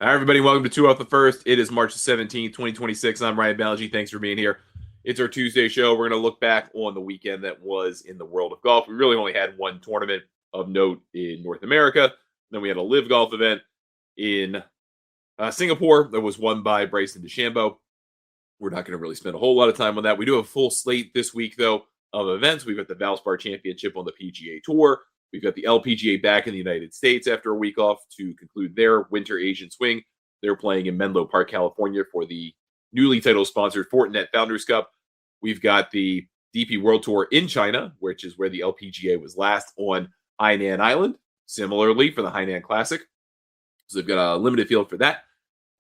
Hi, everybody. Welcome to Two Off the First. It is March the 17th, 2026. I'm Ryan Balaji. Thanks for being here. It's our Tuesday show. We're going to look back on the weekend that was in the world of golf. We really only had one tournament of note in North America. Then we had a live golf event in Singapore that was won by Bryson DeChambeau. We're not going to really spend a whole lot of time on that. We do have a full slate this week, though, of events. We've got the Valspar Championship on the PGA Tour. We've got the LPGA back in the United States after a week off to conclude their Winter Asian Swing. They're playing in Menlo Park, California for the newly title-sponsored Fortinet Founders Cup. We've got the DP World Tour in China, which is where the LPGA was last on Hainan Island, similarly for the Hainan Classic. So they've got a limited field for that.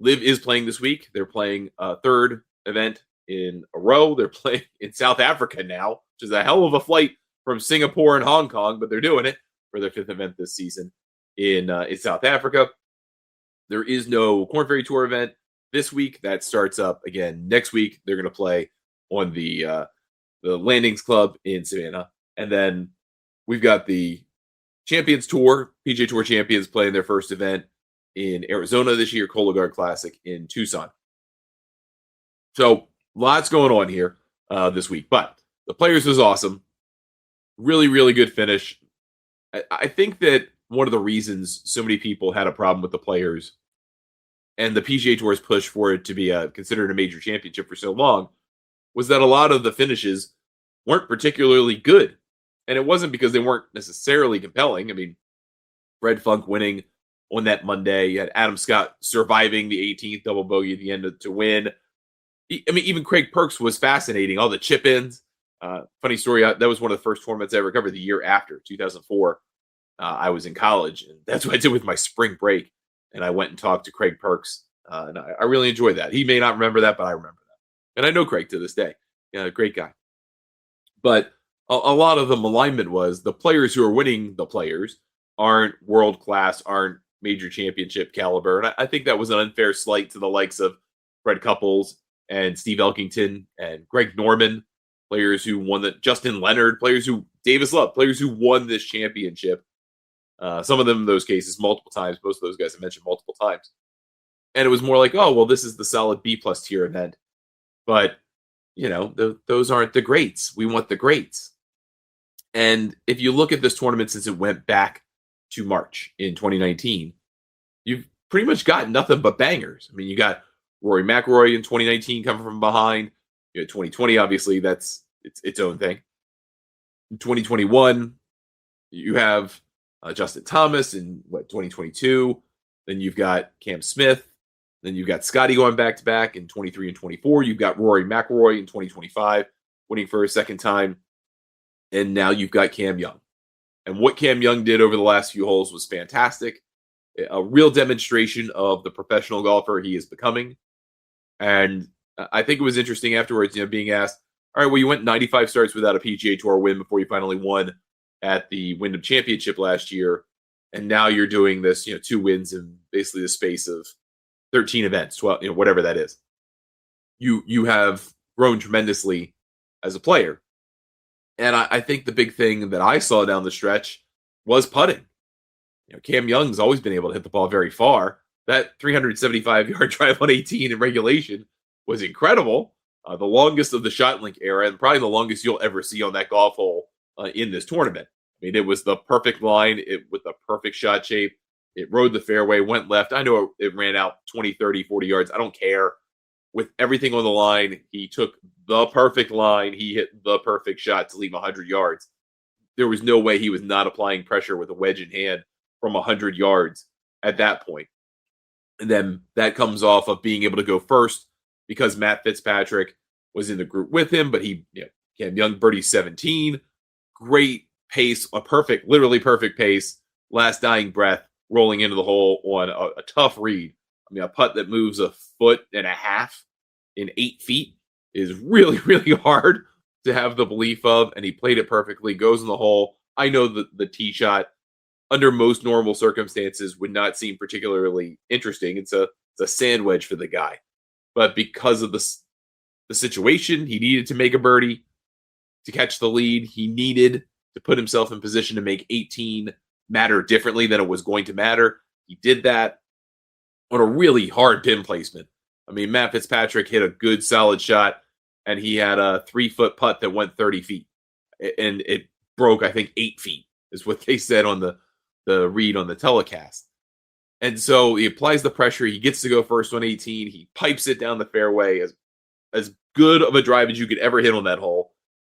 Liv is playing this week. They're playing a third event in a row. They're playing in South Africa now, which is a hell of a flight from Singapore and Hong Kong, but they're doing it for their fifth event this season in South Africa. There is no Korn Ferry Tour event this week. That starts up again next week. They're going to play on the Landings Club in Savannah. And then we've got the Champions Tour, PGA Tour Champions playing their first event in Arizona this year, Cologuard Classic in Tucson. So lots going on here this week. But the Players was awesome. Really, really good finish. I think that one of the reasons so many people had a problem with the Players and the PGA Tour's push for it to be considered a major championship for so long was that a lot of the finishes weren't particularly good. And it wasn't because they weren't necessarily compelling. I mean, Fred Funk winning on that Monday. You had Adam Scott surviving the 18th double bogey at the end to win. I mean, even Craig Perks was fascinating. All the chip-ins. Funny story, that was one of the first tournaments I ever covered the year after, 2004. I was in college, and that's what I did with my spring break. And I went and talked to Craig Perks, and I really enjoyed that. He may not remember that, but I remember that. And I know Craig to this day. Yeah, great guy. But a lot of the malignment was the players who are winning the Players aren't world-class, aren't major championship caliber. And I think that was an unfair slight to the likes of Fred Couples and Steve Elkington and Greg Norman, players who won that, Justin Leonard, players who, Davis Love, players who won this championship. Some of them in those cases multiple times. Most of those guys I mentioned multiple times. And it was more like, oh, well, this is the solid B-plus tier event. But, you know, those aren't the greats. We want the greats. And if you look at this tournament since it went back to March in 2019, you've pretty much got nothing but bangers. I mean, you got Rory McIlroy in 2019 coming from behind. You had 2020, obviously, that's its own thing. In 2021, you have Justin Thomas in 2022. Then you've got Cam Smith. Then you've got Scotty going back-to-back in 23 and 24. You've got Rory McIlroy in 2025, winning for a second time. And now you've got Cam Young. And what Cam Young did over the last few holes was fantastic. A real demonstration of the professional golfer he is becoming. And I think it was interesting afterwards, being asked, all right, well, you went 95 starts without a PGA Tour win before you finally won at the Wyndham Championship last year. And now you're doing this, 2 wins in basically the space of 13 events, 12, whatever that is. You have grown tremendously as a player. And I think the big thing that I saw down the stretch was putting. Cam Young's always been able to hit the ball very far. That 375-yard drive on 18 in regulation was incredible. The longest of the ShotLink era, and probably the longest you'll ever see on that golf hole in this tournament. I mean, it was the perfect line, with the perfect shot shape. It rode the fairway, went left. I know it ran out 20, 30, 40 yards. I don't care. With everything on the line, he took the perfect line. He hit the perfect shot to leave 100 yards. There was no way he was not applying pressure with a wedge in hand from 100 yards at that point. And then that comes off of being able to go first because Matt Fitzpatrick was in the group with him, but Cam Young birdie 17, great pace, literally perfect pace, last dying breath, rolling into the hole on a tough read. I mean, a putt that moves 1.5 feet in 8 feet is really, really hard to have the belief of, and he played it perfectly, goes in the hole. I know that the tee shot, under most normal circumstances, would not seem particularly interesting. It's a sand wedge for the guy. But because of the situation, he needed to make a birdie to catch the lead. He needed to put himself in position to make 18 matter differently than it was going to matter. He did that. on a really hard pin placement. I mean, Matt Fitzpatrick hit a good solid shot, and he had a 3-foot putt that went 30 feet, and it broke, I think, 8 feet is what they said on the read on the telecast. And so he applies the pressure. He gets to go first on 18. He pipes it down the fairway, as good of a drive as you could ever hit on that hole.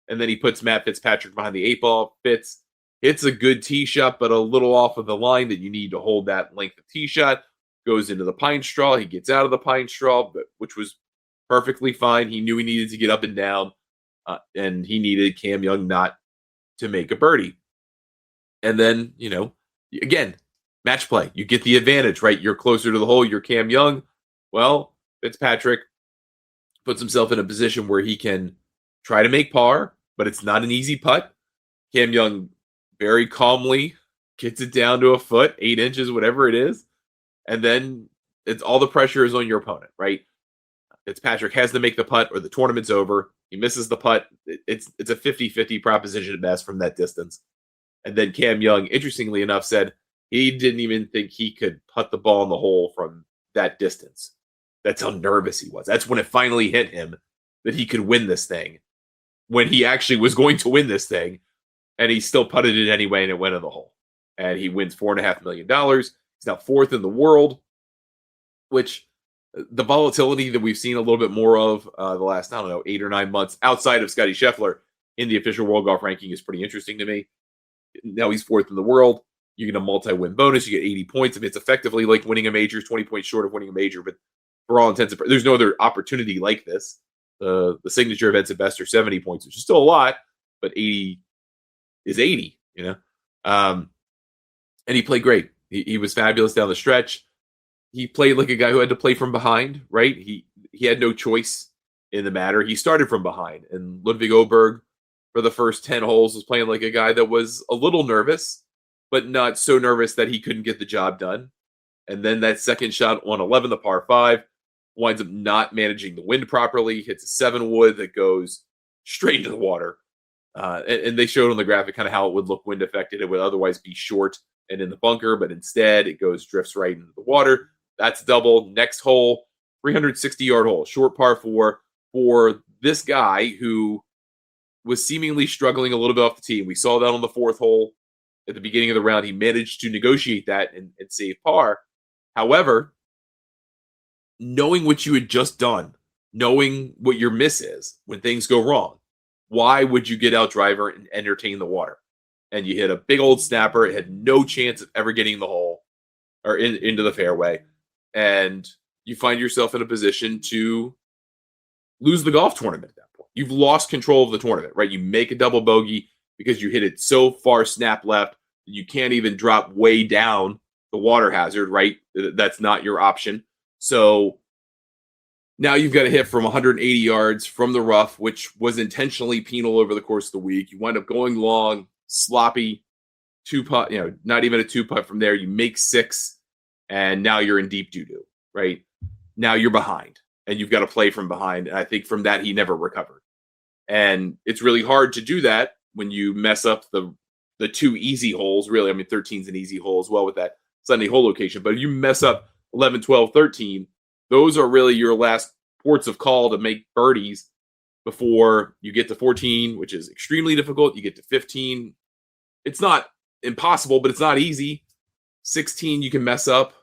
And then he puts Matt Fitzpatrick behind the 8-ball. Fitz hits a good tee shot, but a little off of the line that you need to hold that length of tee shot. Goes into the pine straw. He gets out of the pine straw, which was perfectly fine. He knew he needed to get up and down, and he needed Cam Young not to make a birdie. And then, again, match play. You get the advantage, right? You're closer to the hole. You're Cam Young. Well, Fitzpatrick puts himself in a position where he can try to make par, but it's not an easy putt. Cam Young very calmly gets it down to a foot, 8 inches, whatever it is. And then it's all the pressure is on your opponent, right? Fitzpatrick has to make the putt or the tournament's over. He misses the putt. It's a 50-50 proposition at best from that distance. And then Cam Young, interestingly enough, said he didn't even think he could putt the ball in the hole from that distance. That's how nervous he was. That's when it finally hit him that he could win this thing, when he actually was going to win this thing. And he still putted it anyway, and it went in the hole. And he wins $4.5 million. He's now 4th in the world, which the volatility that we've seen a little bit more of the last, 8 or 9 months outside of Scottie Scheffler in the official world golf ranking is pretty interesting to me. Now he's 4th in the world. You get a multi-win bonus. You get 80 points. I mean, it's effectively like winning a major, 20 points short of winning a major. But for all intents and purposes, there's no other opportunity like this. The signature events at best are 70 points, which is still a lot, but 80 is 80, And he played great. He was fabulous down the stretch. He played like a guy who had to play from behind, right? He had no choice in the matter. He started from behind, and Ludvig Aberg for the first 10 holes was playing like a guy that was a little nervous, but not so nervous that he couldn't get the job done. And then that second shot on 11, the par 5, winds up not managing the wind properly, hits a 7-wood that goes straight into the water. And they showed on the graphic kind of how it would look wind affected. It would otherwise be short and in the bunker, but instead it drifts right into the water. That's double. Next hole, 360-yard hole, short par 4 for this guy who was seemingly struggling a little bit off the tee. We saw that on the 4th hole at the beginning of the round. He managed to negotiate that and save par. However, knowing what you had just done, knowing what your miss is when things go wrong, why would you get out driver and entertain the water? And you hit a big old snapper. It had no chance of ever getting in the hole or into the fairway. And you find yourself in a position to lose the golf tournament at that point. You've lost control of the tournament, right? You make a double bogey because you hit it so far snap left that you can't even drop way down the water hazard, right? That's not your option. So now you've got to hit from 180 yards from the rough, which was intentionally penal over the course of the week. You wind up going long, sloppy, 2-putt, not even a 2-putt from there. You make 6, and now you're in deep doo-doo, right? Now you're behind, and you've got to play from behind. And I think from that, he never recovered. And it's really hard to do that when you mess up the 2 easy holes, really. I mean, 13's an easy hole as well with that Sunday hole location. But if you mess up 11, 12, 13, those are really your last ports of call to make birdies before you get to 14, which is extremely difficult. You get to 15. It's not impossible, but it's not easy. 16, you can mess up.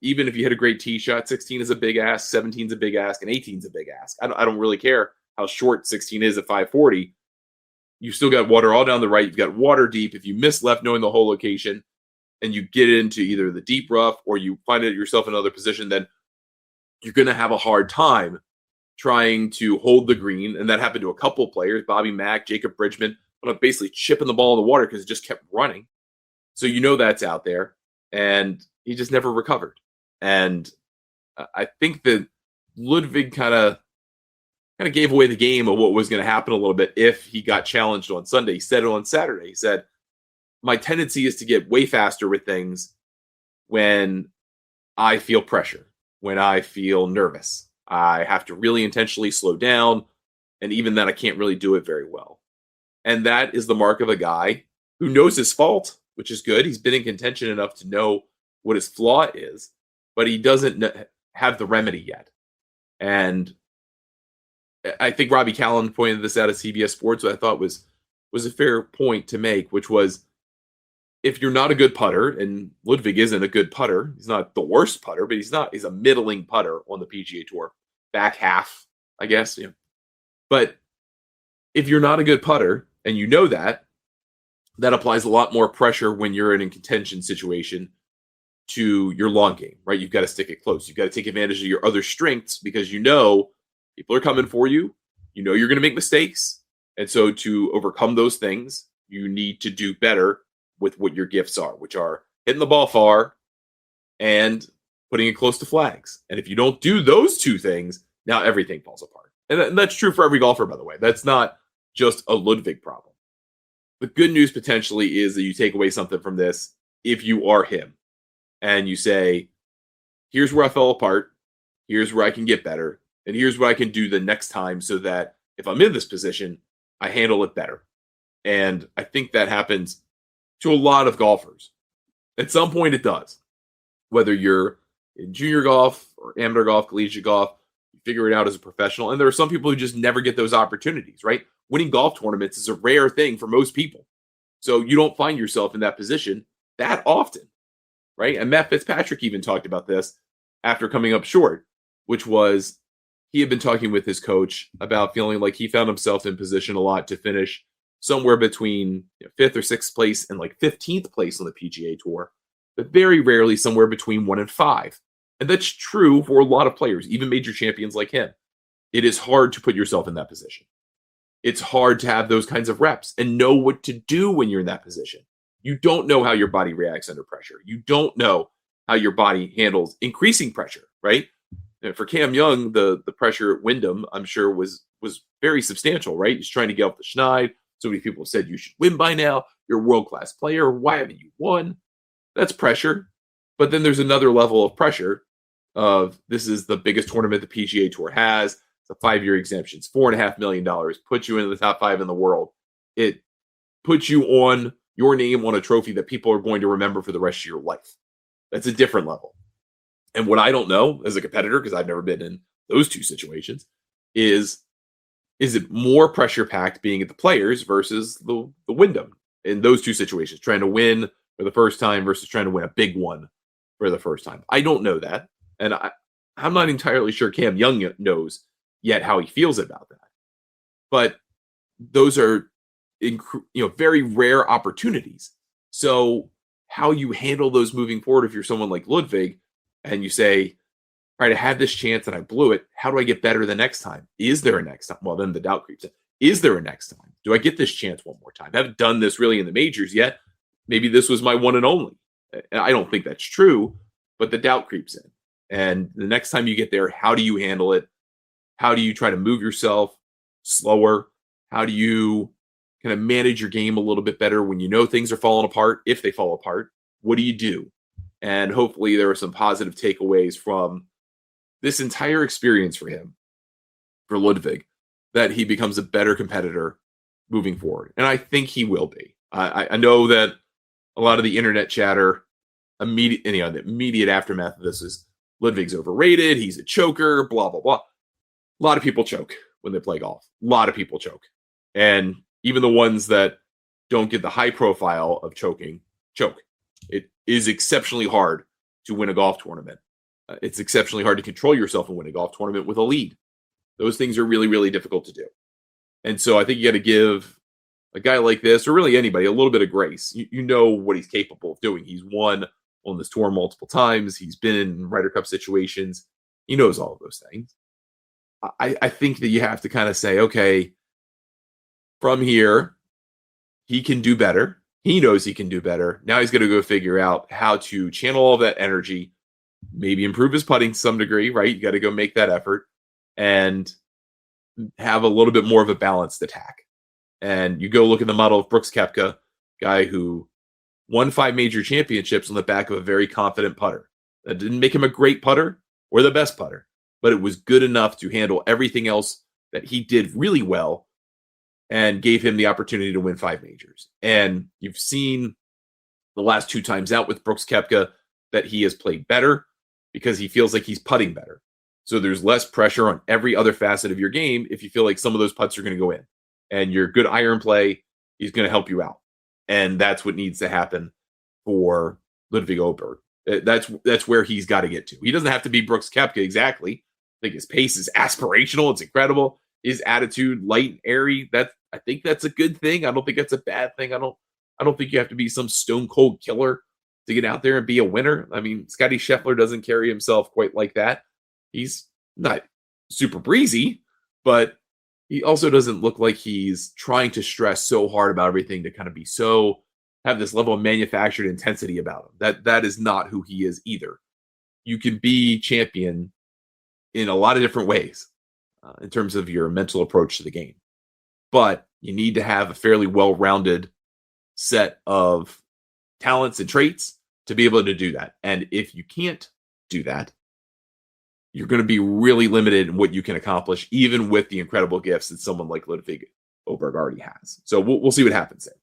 Even if you hit a great tee shot, 16 is a big ask, 17 is a big ask, and 18 is a big ask. I don't really care how short 16 is at 540. You've still got water all down the right. You've got water deep. If you miss left knowing the hole location and you get into either the deep rough or you find it yourself in another position, then you're going to have a hard time trying to hold the green. And that happened to a couple of players, Bobby Mack, Jacob Bridgman, basically chipping the ball in the water because it just kept running. So that's out there. And he just never recovered. And I think that Ludwig kind of gave away the game of what was going to happen a little bit if he got challenged on Sunday. He said it on Saturday. He said, my tendency is to get way faster with things when I feel pressure, when I feel nervous. I have to really intentionally slow down. And even then, I can't really do it very well. And that is the mark of a guy who knows his fault, which is good. He's been in contention enough to know what his flaw is. but he doesn't have the remedy yet. And I think Robbie Callan pointed this out at CBS Sports, what I thought was a fair point to make, which was if you're not a good putter, and Ludvig isn't a good putter, he's not the worst putter, but he's a middling putter on the PGA Tour. Back half, I guess. Yeah. But if you're not a good putter and you know that, that applies a lot more pressure when you're in a contention situation to your long game, right? You've got to stick it close. You've got to take advantage of your other strengths because you know people are coming for you. You know you're going to make mistakes. And so to overcome those things, you need to do better with what your gifts are, which are hitting the ball far and putting it close to flags. And if you don't do those two things, now everything falls apart. And that's true for every golfer, by the way. That's not just a Ludvig problem. The good news potentially is that you take away something from this if you are him and you say, here's where I fell apart, here's where I can get better, and here's what I can do the next time so that if I'm in this position, I handle it better. And I think that happens to a lot of golfers. At some point it does. Whether you're in junior golf or amateur golf, collegiate golf, you figure it out as a professional. And there are some people who just never get those opportunities, right? Winning golf tournaments is a rare thing for most people. So you don't find yourself in that position that often, right? And Matt Fitzpatrick even talked about this after coming up short, which was he had been talking with his coach about feeling like he found himself in position a lot to finish somewhere between fifth or sixth place and like 15th place on the PGA Tour, but very rarely somewhere between 1 and 5. And that's true for a lot of players, even major champions like him. It is hard to put yourself in that position. It's hard to have those kinds of reps and know what to do when you're in that position. You don't know how your body reacts under pressure. You don't know how your body handles increasing pressure, right? And for Cam Young, the pressure at Wyndham, I'm sure, was very substantial, right? He's trying to get off the schneid. So many people said you should win by now. You're a world-class player. Why haven't you won? That's pressure. But then there's another level of pressure of this is the biggest tournament the PGA Tour has. It's a 5-year exemption. It's $4.5 million. Puts you into the top 5 in the world. It puts you on your name on a trophy that people are going to remember for the rest of your life. That's a different level. And what I don't know as a competitor, because I've never been in those two situations, is it more pressure packed being at the Players versus the Wyndham in those two situations, trying to win for the first time versus trying to win a big one for the first time? I don't know that. And I'm not entirely sure Cam Young knows yet how he feels about that. But those are very rare opportunities. So how you handle those moving forward, if you're someone like Ludvig and you say, all right, I had this chance and I blew it. How do I get better the next time? Is there a next time? Well, then the doubt creeps in. Is there a next time? Do I get this chance one more time? I haven't done this really in the majors yet. Maybe this was my one and only. And I don't think that's true, but the doubt creeps in. And the next time you get there, how do you handle it? How do you try to move yourself slower? How do you kind of manage your game a little bit better when you know things are falling apart? If they fall apart, what do you do? And hopefully there are some positive takeaways from this entire experience for him, for Ludvig, that he becomes a better competitor moving forward. And I think he will be. I know that a lot of the internet chatter, the immediate aftermath of this is Ludvig's overrated, he's a choker, blah, blah, blah. A lot of people choke when they play golf. A lot of people choke. And even the ones that don't get the high profile of choking, choke. It is exceptionally hard to win a golf tournament. It's exceptionally hard to control yourself and win a golf tournament with a lead. Those things are really, really difficult to do. And so I think you got to give a guy like this, or really anybody, a little bit of grace. You know what he's capable of doing. He's won on this tour multiple times. He's been in Ryder Cup situations. He knows all of those things. I think that you have to kind of say, okay, from here, he can do better. He knows he can do better. Now he's going to go figure out how to channel all that energy, maybe improve his putting to some degree, right? You got to go make that effort and have a little bit more of a balanced attack. And you go look at the model of Brooks Koepka, guy who won 5 major championships on the back of a very confident putter. That didn't make him a great putter or the best putter, but it was good enough to handle everything else that he did really well and gave him the opportunity to win 5 majors. And you've seen the last 2 times out with Brooks Koepka that he has played better. because he feels like he's putting better. So there's less pressure on every other facet of your game if you feel like some of those putts are going to go in. And your good iron play is going to help you out. And that's what needs to happen for Ludvig Aberg. That's where he's got to get to. He doesn't have to be Brooks Koepka exactly. I think his pace is aspirational. It's incredible. His attitude, light and airy. I think that's a good thing. I don't think that's a bad thing. I don't think you have to be some stone cold killer to get out there and be a winner. I mean, Scotty Scheffler doesn't carry himself quite like that. He's not super breezy, but he also doesn't look like he's trying to stress so hard about everything to kind of be so have this level of manufactured intensity about him. That is not who he is either. You can be champion in a lot of different ways in terms of your mental approach to the game, but you need to have a fairly well-rounded set of talents and traits to be able to do that. And if you can't do that, you're going to be really limited in what you can accomplish, even with the incredible gifts that someone like Ludvig Aberg already has. So we'll see what happens there.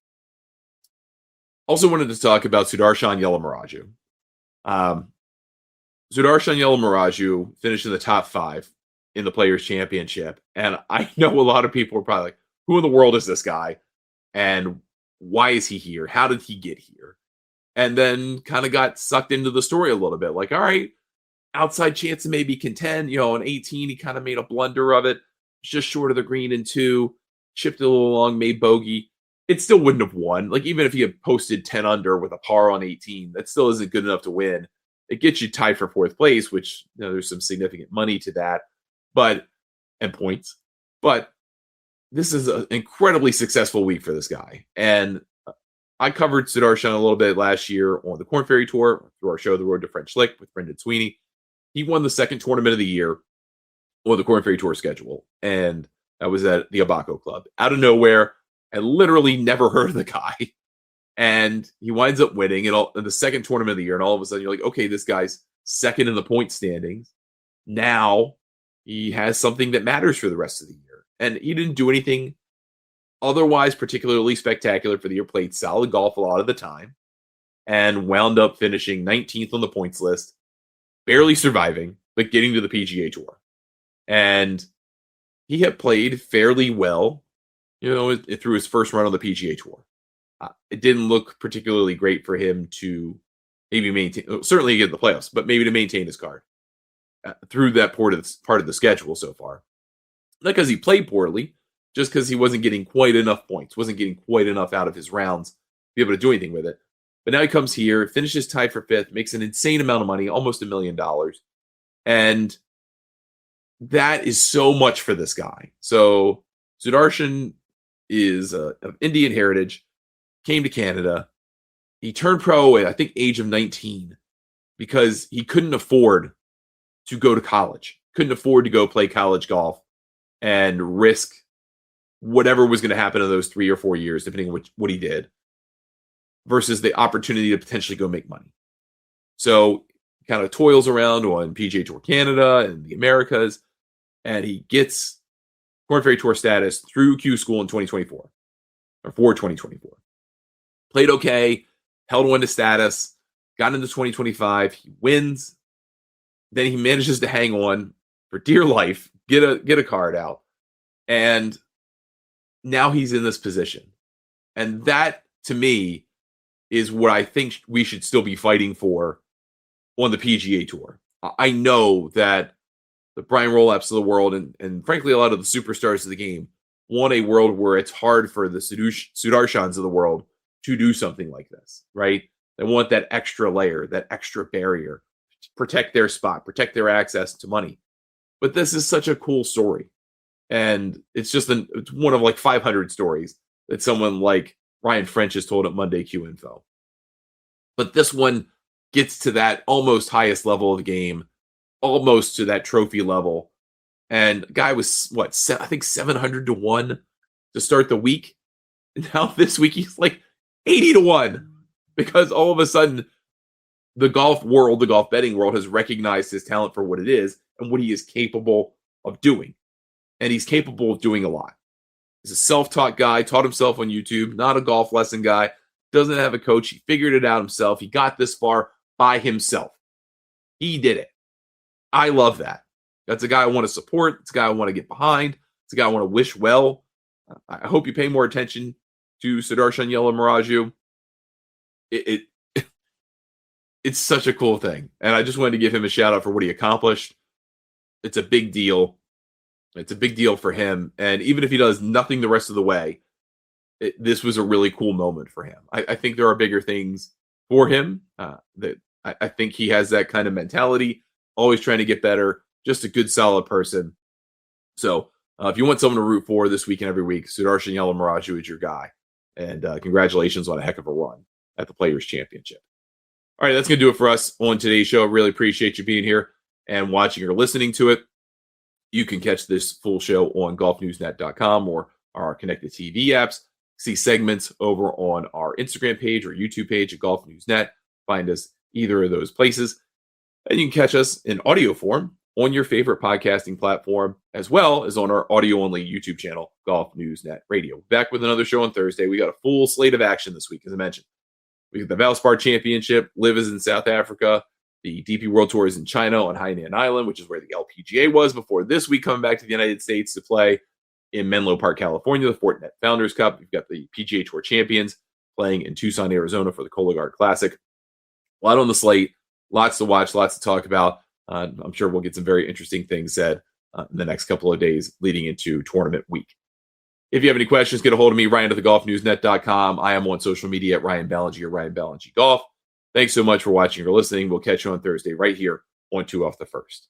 Also wanted to talk about Sudarshan Yellmaraju. Sudarshan Yellmaraju finished in the top 5 in the Players' Championship. And I know a lot of people are probably like, who in the world is this guy? And why is he here? How did he get here? And then kind of got sucked into the story a little bit. Like, all right, outside chance to maybe contend. On 18, he kind of made a blunder of it. Just short of the green in 2. Chipped it a little along, made bogey. It still wouldn't have won. Like, even if he had posted 10 under with a par on 18, that still isn't good enough to win. It gets you tied for 4th place, which there's some significant money to that, and points. But this is an incredibly successful week for this guy. And I covered Sudarshan a little bit last year on the Korn Ferry Tour through our show, The Road to French Lick, with Brendan Sweeney. He won the second tournament of the year on the Korn Ferry Tour schedule, and that was at the Abaco Club. Out of nowhere, I literally never heard of the guy. And he winds up winning in the second tournament of the year. And all of a sudden, you're like, okay, this guy's second in the point standings. Now he has something that matters for the rest of the year. And he didn't do anything otherwise particularly spectacular for the year. Played solid golf a lot of the time and wound up finishing 19th on the points list, barely surviving, but getting to the PGA Tour. And he had played fairly well, through his first run on the PGA Tour. It didn't look particularly great for him to maybe maintain, certainly get the playoffs, but maybe to maintain his card through that part of the schedule so far. Not because he played poorly, just because he wasn't getting quite enough points, wasn't getting quite enough out of his rounds to be able to do anything with it. But now he comes here, finishes tied for 5th, makes an insane amount of money, almost $1 million. And that is so much for this guy. So Sudarshan is of Indian heritage, came to Canada. He turned pro at, I think, age of 19 because he couldn't afford to go to college, couldn't afford to go play college golf and risk whatever was going to happen in those 3 or 4 years, depending on what he did, versus the opportunity to potentially go make money. So he kind of toils around on PGA Tour Canada and the Americas, and he gets Korn Ferry Tour status through Q School in 2024, or for 2024. Played okay, held on to status, got into 2025. He wins. Then he manages to hang on for dear life, get a card out, and now he's in this position. And that, to me, is what I think we should still be fighting for on the PGA Tour. I know that the Brian Rolaps of the world and frankly, a lot of the superstars of the game want a world where it's hard for the Sudarshans of the world to do something like this, right? They want that extra layer, that extra barrier to protect their spot, protect their access to money. But this is such a cool story. And it's just it's one of like 500 stories that someone like Ryan French has told at Monday Q Info. But this one gets to that almost highest level of the game, almost to that trophy level. And the guy was, I think 700 to 1 to start the week. And now this week he's like 80 to 1 because all of a sudden the golf world, the golf betting world has recognized his talent for what it is and what he is capable of doing. And he's capable of doing a lot. He's a self-taught guy, taught himself on YouTube, not a golf lesson guy, doesn't have a coach. He figured it out himself. He got this far by himself. He did it. I love that. That's a guy I want to support. It's a guy I want to get behind. It's a guy I want to wish well. I hope you pay more attention to Sudarshan Yellamaraju. It it's such a cool thing, and I just wanted to give him a shout out for what he accomplished. It's a big deal. It's a big deal for him, and even if he does nothing the rest of the way, this was a really cool moment for him. I think there are bigger things for him. That I think he has that kind of mentality, always trying to get better. Just a good, solid person. So if you want someone to root for this week and every week, Sudarshan Yellamaraju is your guy. And congratulations on a heck of a run at the Players' Championship. All right, that's going to do it for us on today's show. Really appreciate you being here and watching or listening to it. You can catch this full show on golfnewsnet.com or our connected TV apps. See segments over on our Instagram page or YouTube page at Golf News Net. Find us either of those places. And you can catch us in audio form on your favorite podcasting platform, as well as on our audio-only YouTube channel, Golf News Net Radio. Back with another show on Thursday. We got a full slate of action this week, as I mentioned. We got the Valspar Championship. Liv is in South Africa. The DP World Tour is in China on Hainan Island, which is where the LPGA was before this week, coming back to the United States to play in Menlo Park, California, the Fortinet Founders Cup. We've got the PGA Tour champions playing in Tucson, Arizona for the Cologuard Classic. A lot on the slate, lots to watch, lots to talk about. I'm sure we'll get some very interesting things said in the next couple of days leading into tournament week. If you have any questions, get a hold of me, Ryan at thegolfnewsnet.com. I am on social media at Ryan Ballengee or Ryan Ballengee Golf. Thanks so much for watching or listening. We'll catch you on Thursday right here on 2 Off the First.